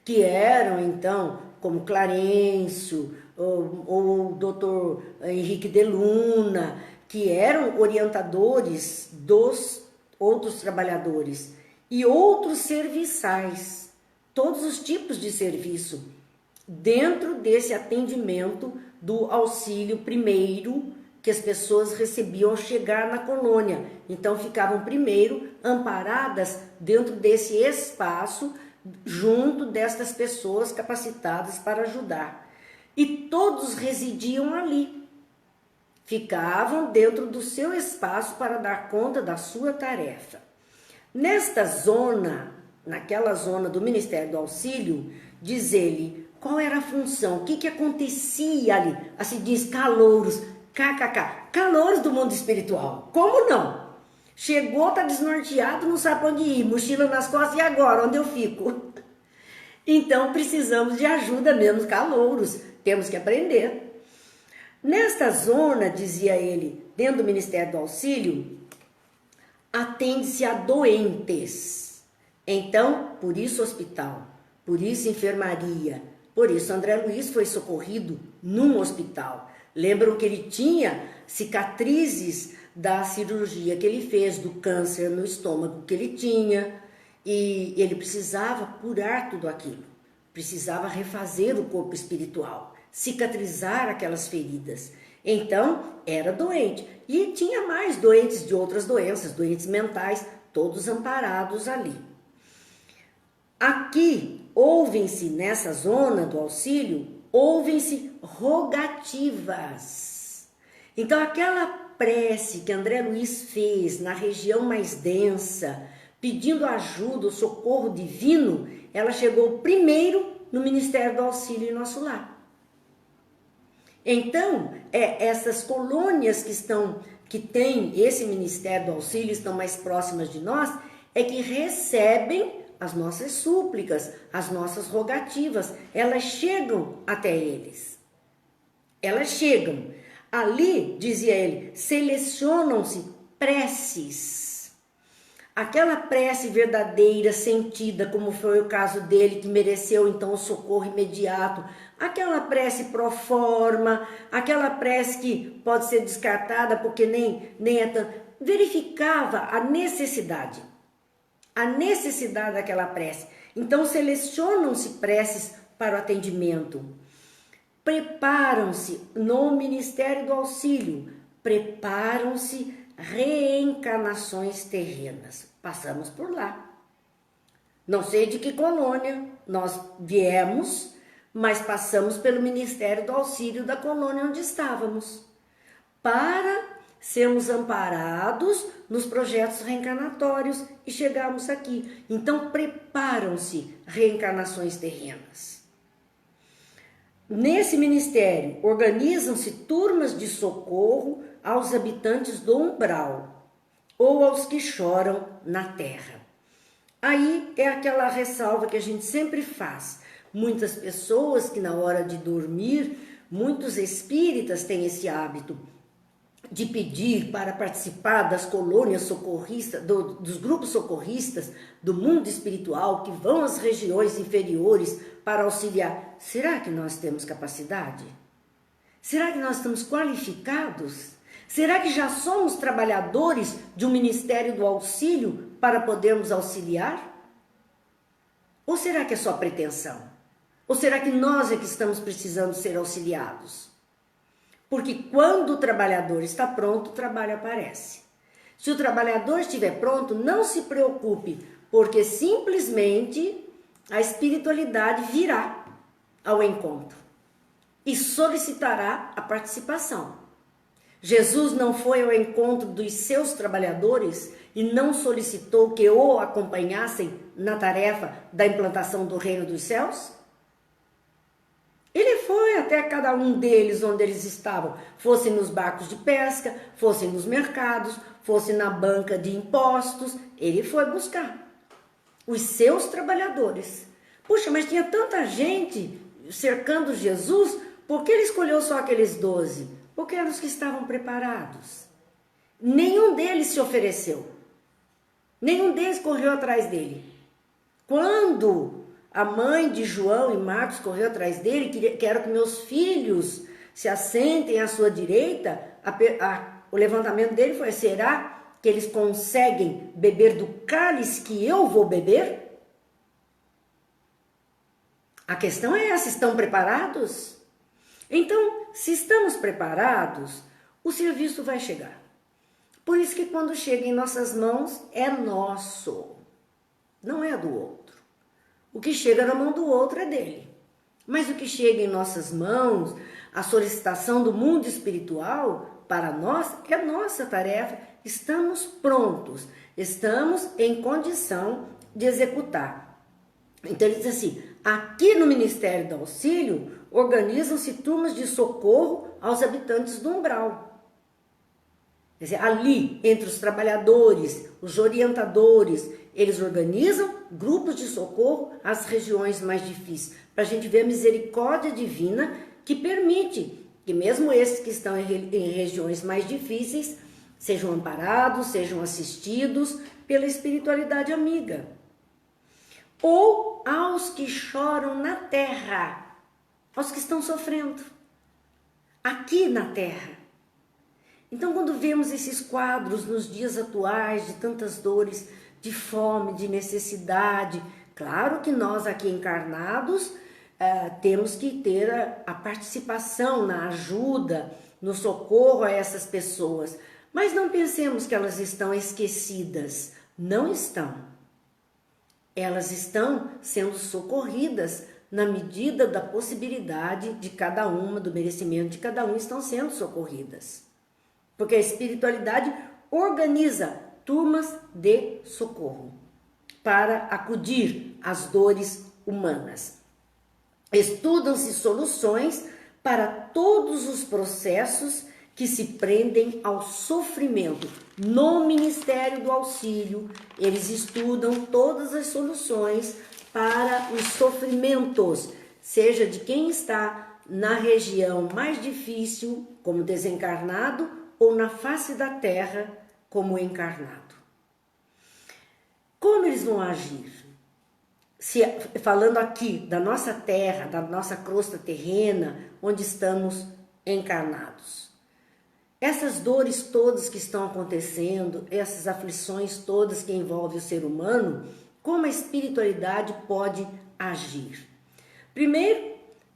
que eram então, como Clarencio, ou o doutor Henrique de Luna, que eram orientadores dos outros trabalhadores e outros serviçais, todos os tipos de serviço, dentro desse atendimento do auxílio primeiro que as pessoas recebiam ao chegar na colônia. Então ficavam primeiro amparadas dentro desse espaço, junto destas pessoas capacitadas para ajudar. e todos residiam ali. Ficavam dentro do seu espaço para dar conta da sua tarefa. Nesta zona, naquela zona do Ministério do Auxílio, diz ele, qual era a função, o que acontecia ali? Assim diz, calouros, kkk, calouros do mundo espiritual. Como não? Chegou, tá desnorteado, não sabe onde ir, mochila nas costas, e agora, onde eu fico? Então, precisamos de ajuda mesmo, calouros, temos que aprender. Nesta zona, dizia ele, dentro do Ministério do Auxílio, atende-se a doentes. Então, por isso hospital, por isso enfermaria, por isso André Luiz foi socorrido num hospital. Lembram que ele tinha cicatrizes da cirurgia que ele fez, do câncer no estômago que ele tinha, e ele precisava curar tudo aquilo, precisava refazer o corpo espiritual, cicatrizar aquelas feridas. Então, era doente. E tinha mais doentes de outras doenças, doentes mentais, todos amparados ali. Aqui, ouvem-se, nessa zona do auxílio, ouvem-se rogativas. Então, aquela prece que André Luiz fez na região mais densa, pedindo ajuda, o socorro divino, ela chegou primeiro no Ministério do Auxílio em Nosso Lar. Então, essas colônias que têm esse Ministério do Auxílio, estão mais próximas de nós, é que recebem as nossas súplicas, as nossas rogativas, elas chegam até eles. Elas chegam. Ali, dizia ele, selecionam-se preces. Aquela prece verdadeira, sentida, como foi o caso dele, que mereceu então o socorro imediato. Aquela prece pro forma, aquela prece que pode ser descartada porque nem é tão... Verificava a necessidade daquela prece. Então selecionam-se preces para o atendimento. Preparam-se no Ministério do Auxílio, preparam-se reencarnações terrenas. Passamos por lá. Não sei de que colônia nós viemos, mas passamos pelo Ministério do Auxílio da colônia onde estávamos, para sermos amparados nos projetos reencarnatórios e chegarmos aqui. Então, preparam-se reencarnações terrenas. Nesse ministério, organizam-se turmas de socorro aos habitantes do umbral ou aos que choram na terra. Aí é aquela ressalva que a gente sempre faz. Muitas pessoas que na hora de dormir, muitos espíritas têm esse hábito de pedir para participar das colônias socorristas, dos grupos socorristas do mundo espiritual que vão às regiões inferiores para auxiliar. Será que nós temos capacidade? Será que nós estamos qualificados? Será que já somos trabalhadores de um Ministério do Auxílio para podermos auxiliar? Ou será que é só pretensão? Ou será que nós é que estamos precisando ser auxiliados? Porque quando o trabalhador está pronto, o trabalho aparece. Se o trabalhador estiver pronto, não se preocupe, porque simplesmente a espiritualidade virá ao encontro e solicitará a participação. Jesus não foi ao encontro dos seus trabalhadores e não solicitou que o acompanhassem na tarefa da implantação do reino dos céus? Ele foi até cada um deles onde eles estavam, fossem nos barcos de pesca, fossem nos mercados, fossem na banca de impostos, ele foi buscar os seus trabalhadores. Puxa, mas tinha tanta gente cercando Jesus, por que ele escolheu só aqueles 12? Porque eram os que estavam preparados. Nenhum deles se ofereceu, nenhum deles correu atrás dele. Quando a mãe de João e Marcos correu atrás dele, quero que meus filhos se assentem à sua direita, o levantamento dele foi, será que eles conseguem beber do cálice que eu vou beber? A questão é essa, estão preparados? Então, se estamos preparados, o serviço vai chegar. Por isso que quando chega em nossas mãos, é nosso, não é do outro. O que chega na mão do outro é dele. Mas o que chega em nossas mãos, a solicitação do mundo espiritual, para nós, é nossa tarefa. Estamos prontos, estamos em condição de executar. Então ele diz assim, aqui no Ministério do Auxílio, organizam-se turmas de socorro aos habitantes do umbral. Quer dizer, ali, entre os trabalhadores, os orientadores, eles organizam grupos de socorro às regiões mais difíceis, para a gente ver a misericórdia divina que permite que mesmo esses que estão em regiões mais difíceis sejam amparados, sejam assistidos pela espiritualidade amiga. Ou aos que choram na terra, aos que estão sofrendo, aqui na terra. Então, quando vemos esses quadros nos dias atuais de tantas dores, de fome, de necessidade, claro que nós aqui encarnados temos que ter a participação na ajuda, no socorro a essas pessoas, mas não pensemos que elas estão esquecidas, não estão. Elas estão sendo socorridas na medida da possibilidade de cada uma, do merecimento de cada um, estão sendo socorridas. Porque a espiritualidade organiza turmas de socorro para acudir às dores humanas. Estudam-se soluções para todos os processos que se prendem ao sofrimento. No Ministério do Auxílio, eles estudam todas as soluções para os sofrimentos, seja de quem está na região mais difícil, como desencarnado, ou na face da terra, como encarnado. Como eles vão agir? Falando aqui da nossa terra, da nossa crosta terrena, onde estamos encarnados. Essas dores todas que estão acontecendo, essas aflições todas que envolvem o ser humano, como a espiritualidade pode agir? Primeiro,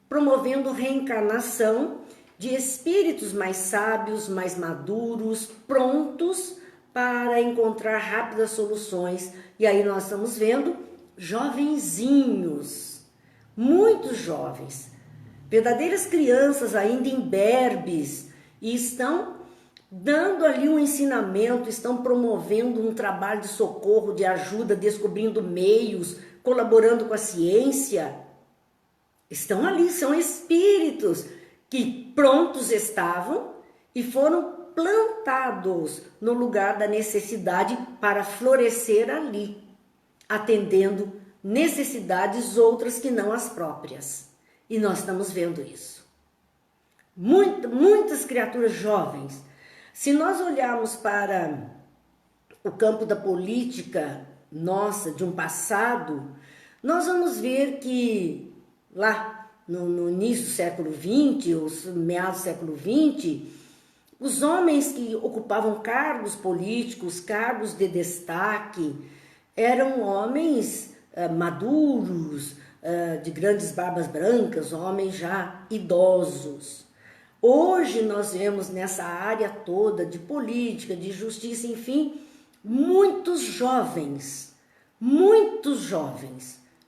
promovendo reencarnação de espíritos mais sábios, mais maduros, prontos para encontrar rápidas soluções. E aí nós estamos vendo jovenzinhos, muitos jovens, verdadeiras crianças ainda imberbes, e estão dando ali um ensinamento, estão promovendo um trabalho de socorro, de ajuda, descobrindo meios, colaborando com a ciência. Estão ali, são espíritos que prontos estavam e foram plantados no lugar da necessidade para florescer ali, atendendo necessidades outras que não as próprias. E nós estamos vendo isso. Muitas criaturas jovens. Se nós olharmos para o campo da política nossa, de um passado, nós vamos ver que lá no início do século XX, ou meados do século XX, os homens que ocupavam cargos políticos, cargos de destaque, eram homens maduros, de grandes barbas brancas, homens já idosos. Hoje nós vemos nessa área toda de política, de justiça, enfim, muitos jovens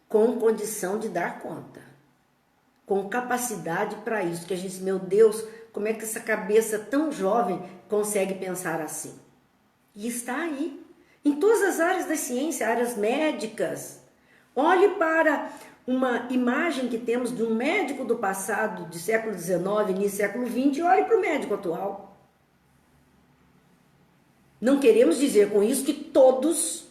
com condição de dar conta, com capacidade para isso, que a gente, meu Deus, como é que essa cabeça tão jovem consegue pensar assim? E está aí, em todas as áreas da ciência, áreas médicas. Olhe para uma imagem que temos de um médico do passado, de século XIX, início do século XX, e olhe para o médico atual. Não queremos dizer com isso que todos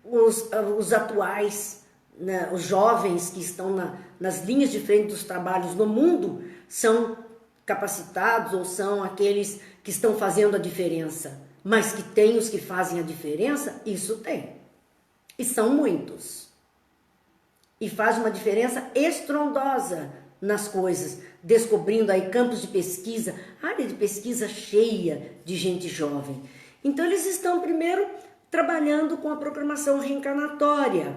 os atuais, né, os jovens que estão nas linhas de frente dos trabalhos no mundo, são capacitados ou são aqueles que estão fazendo a diferença. Mas que tem os que fazem a diferença, isso tem. E são muitos. E faz uma diferença estrondosa nas coisas, descobrindo aí campos de pesquisa, área de pesquisa cheia de gente jovem. Então eles estão primeiro trabalhando com a programação reencarnatória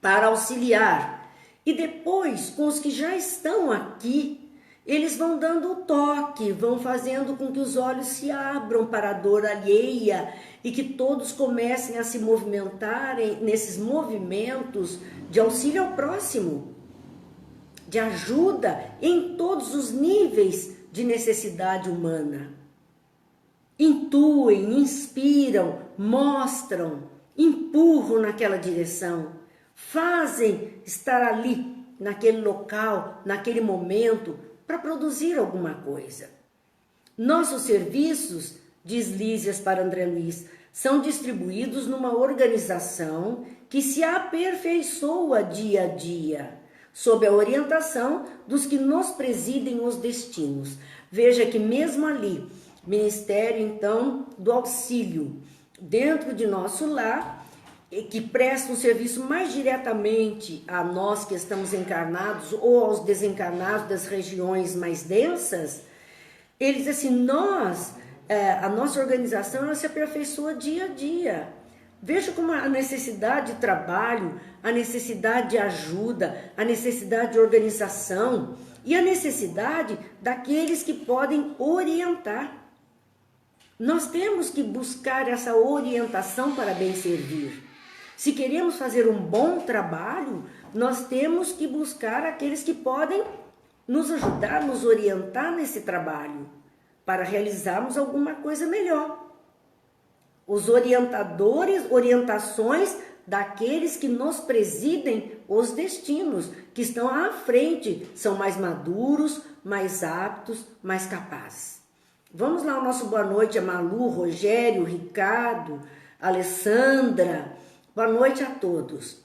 para auxiliar. E depois, com os que já estão aqui, eles vão dando o toque, vão fazendo com que os olhos se abram para a dor alheia e que todos comecem a se movimentarem nesses movimentos de auxílio ao próximo, de ajuda em todos os níveis de necessidade humana. Intuem, inspiram, mostram, empurram naquela direção, fazem estar ali, naquele local, naquele momento, para produzir alguma coisa. Nossos serviços, diz Lísias para André Luiz, são distribuídos numa organização que se aperfeiçoa dia a dia, sob a orientação dos que nos presidem os destinos. Veja que mesmo ali, Ministério, então, do Auxílio, dentro de nosso lar, que presta um serviço mais diretamente a nós que estamos encarnados ou aos desencarnados das regiões mais densas, ele diz assim, a nossa organização, ela se aperfeiçoa dia a dia. Veja como a necessidade de trabalho, a necessidade de ajuda, a necessidade de organização e a necessidade daqueles que podem orientar. Nós temos que buscar essa orientação para bem servir. Se queremos fazer um bom trabalho, nós temos que buscar aqueles que podem nos ajudar, nos orientar nesse trabalho, para realizarmos alguma coisa melhor. Os orientadores, orientações daqueles que nos presidem os destinos, que estão à frente, são mais maduros, mais aptos, mais capazes. Vamos lá, o nosso boa noite a Malu, Rogério, Ricardo, Alessandra. Boa noite a todos.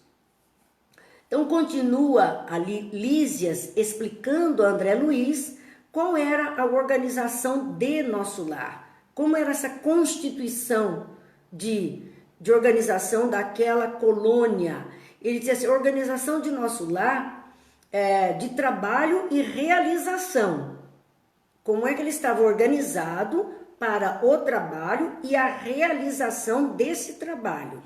Então, continua ali Lísias explicando a André Luiz qual era a organização de nosso lar, como era essa constituição de organização daquela colônia. Ele diz assim, organização de nosso lar de trabalho e realização. Como é que ele estava organizado para o trabalho e a realização desse trabalho.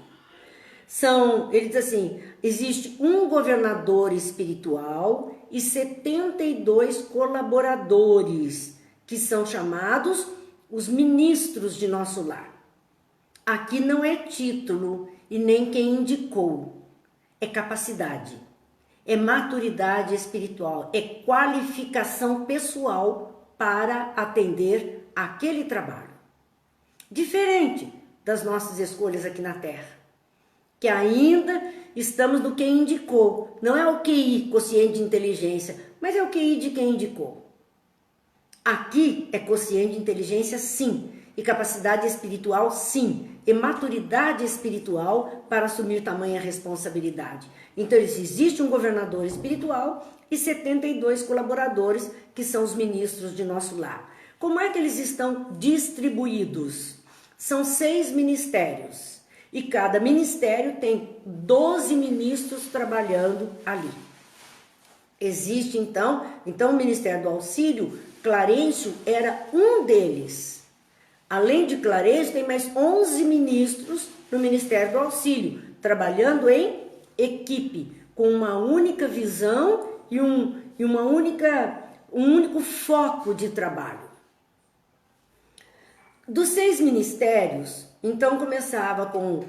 Ele diz assim, existe um governador espiritual e 72 colaboradores, que são chamados os ministros de nosso lar. Aqui não é título e nem quem indicou, é capacidade, é maturidade espiritual, é qualificação pessoal para atender aquele trabalho. Diferente das nossas escolhas aqui na Terra, que ainda estamos no quem indicou. Não é o QI, quociente de inteligência, mas é o QI de quem indicou. Aqui é quociente de inteligência, sim, e capacidade espiritual, sim, e maturidade espiritual para assumir tamanha responsabilidade. Então, existe um governador espiritual e 72 colaboradores, que são os ministros de nosso lar. Como é que eles estão distribuídos? São 6 ministérios. E cada ministério tem 12 ministros trabalhando ali. Existe então o Ministério do Auxílio, Clarencio era um deles. Além de Clarencio, tem mais 11 ministros no Ministério do Auxílio, trabalhando em equipe, com uma única visão e um único foco de trabalho. Dos 6 ministérios, então começava com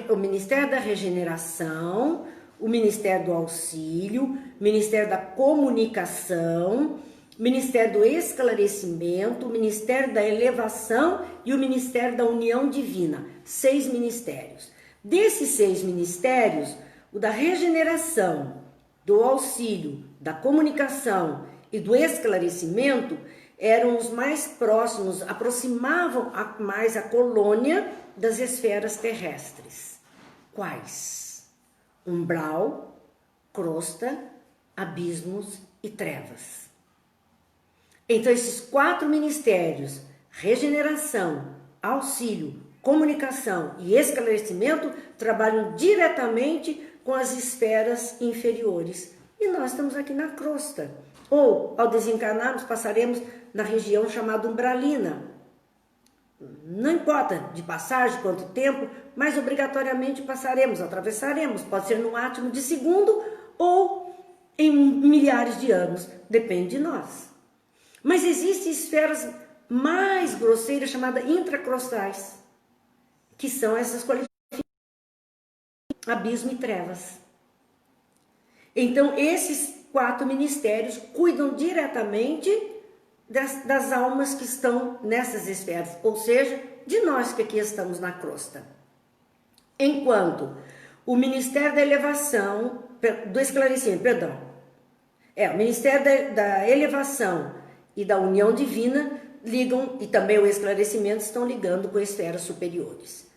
o Ministério da Regeneração, o Ministério do Auxílio, Ministério da Comunicação, Ministério do Esclarecimento, o Ministério da Elevação e o Ministério da União Divina. 6 ministérios. Desses 6 ministérios, o da Regeneração, do Auxílio, da Comunicação e do Esclarecimento eram os mais próximos, aproximavam mais a colônia das esferas terrestres. Quais? Umbral, crosta, abismos e trevas. Então, esses 4 ministérios, regeneração, auxílio, comunicação e esclarecimento, trabalham diretamente com as esferas inferiores. E nós estamos aqui na crosta. Ou, ao desencarnarmos, passaremos na região chamada umbralina. Não importa de passagem, quanto tempo, mas obrigatoriamente passaremos, atravessaremos. Pode ser num átimo de segundo ou em milhares de anos, depende de nós. Mas existem esferas mais grosseiras chamadas intracrostais, que são essas qualificações, abismo e trevas. Então, esses 4 ministérios cuidam diretamente das almas que estão nessas esferas, ou seja, de nós que aqui estamos na crosta. Enquanto o Ministério da Elevação, do Esclarecimento, perdão, o Ministério da Elevação e da União Divina ligam, e também o Esclarecimento estão ligando com esferas superiores,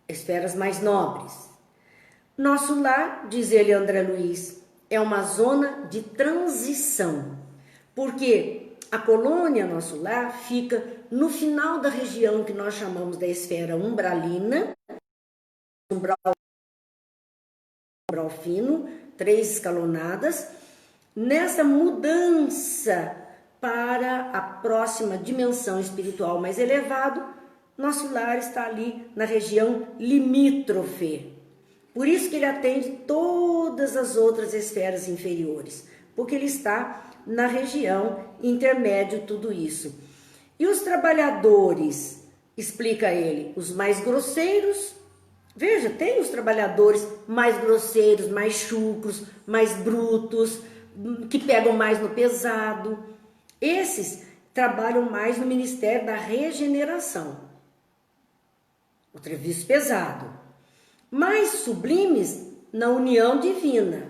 esferas mais nobres. Nosso lar, diz ele, André Luiz, é uma zona de transição, porque a colônia, nosso lar, fica no final da região que nós chamamos da esfera umbralina, umbral fino, 3 escalonadas, nessa mudança para a próxima dimensão espiritual mais elevado, nosso lar está ali na região limítrofe. Por isso que ele atende todas as outras esferas inferiores, porque ele está na região intermédio tudo isso. E os trabalhadores, explica ele, os mais grosseiros, veja, tem os trabalhadores mais grosseiros, mais chucros, mais brutos, que pegam mais no pesado. Esses trabalham mais no Ministério da Regeneração, o serviço pesado. Mais sublimes na união divina.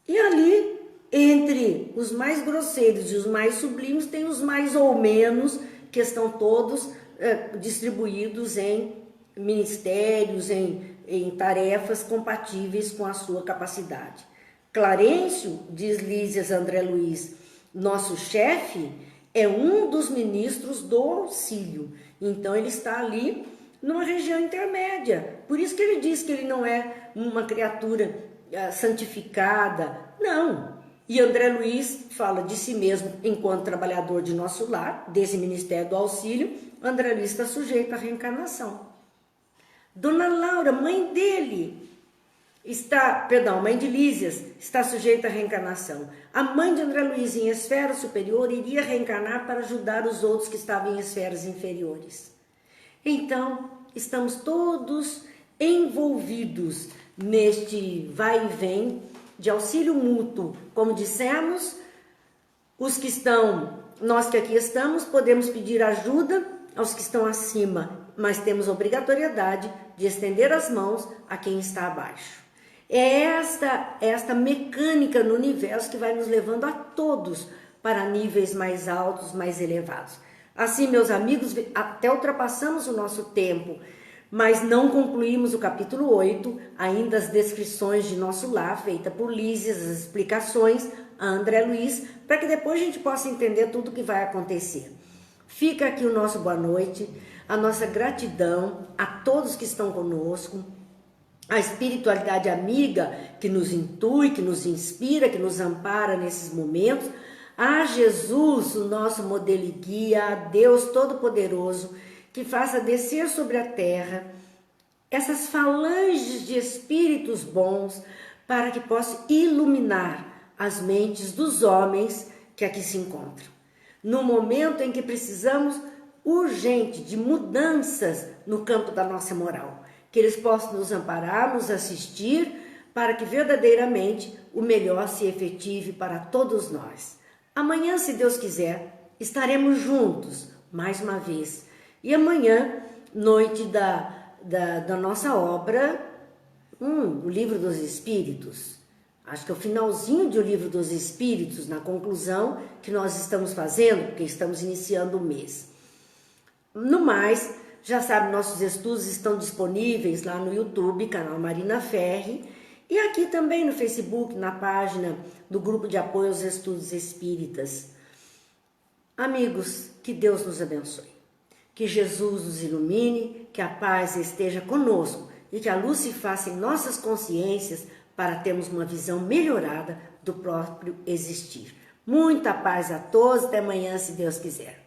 E ali, entre os mais grosseiros e os mais sublimes, tem os mais ou menos, que estão todos distribuídos em ministérios, em tarefas compatíveis com a sua capacidade. Clarencio, diz Lísias André Luiz, nosso chefe é um dos ministros do auxílio. Então ele está ali numa região intermédia. Por isso que ele diz que ele não é uma criatura santificada. Não. E André Luiz fala de si mesmo enquanto trabalhador de nosso lar, desse Ministério do Auxílio. André Luiz está sujeito à reencarnação. Dona Laura, mãe dele, mãe de Lísias, está sujeita à reencarnação. A mãe de André Luiz em esfera superior iria reencarnar para ajudar os outros que estavam em esferas inferiores. Então, estamos todos envolvidos neste vai e vem de auxílio mútuo. Como dissemos, nós que aqui estamos, podemos pedir ajuda aos que estão acima, mas temos obrigatoriedade de estender as mãos a quem está abaixo. É esta mecânica no universo que vai nos levando a todos para níveis mais altos, mais elevados. Assim, meus amigos, até ultrapassamos o nosso tempo, mas não concluímos o capítulo 8, ainda as descrições de nosso lar, feita por Lísias, as explicações a André Luiz, para que depois a gente possa entender tudo o que vai acontecer. Fica aqui o nosso boa noite, a nossa gratidão a todos que estão conosco, a espiritualidade amiga que nos intui, que nos inspira, que nos ampara nesses momentos, a Jesus, o nosso modelo e guia, a Deus Todo-Poderoso, que faça descer sobre a terra essas falanges de espíritos bons para que possa iluminar as mentes dos homens que aqui se encontram. No momento em que precisamos urgente de mudanças no campo da nossa moral, que eles possam nos amparar, nos assistir, para que verdadeiramente o melhor se efetive para todos nós. Amanhã, se Deus quiser, estaremos juntos, mais uma vez. E amanhã, noite da nossa obra, o Livro dos Espíritos. Acho que é o finalzinho de O Livro dos Espíritos, na conclusão que nós estamos fazendo, porque estamos iniciando o mês. No mais, já sabe, nossos estudos estão disponíveis lá no YouTube, canal Marina Ferri, e aqui também no Facebook, na página do Grupo de Apoio aos Estudos Espíritas. Amigos, que Deus nos abençoe. Que Jesus nos ilumine, que a paz esteja conosco e que a luz se faça em nossas consciências para termos uma visão melhorada do próprio existir. Muita paz a todos, até amanhã, se Deus quiser.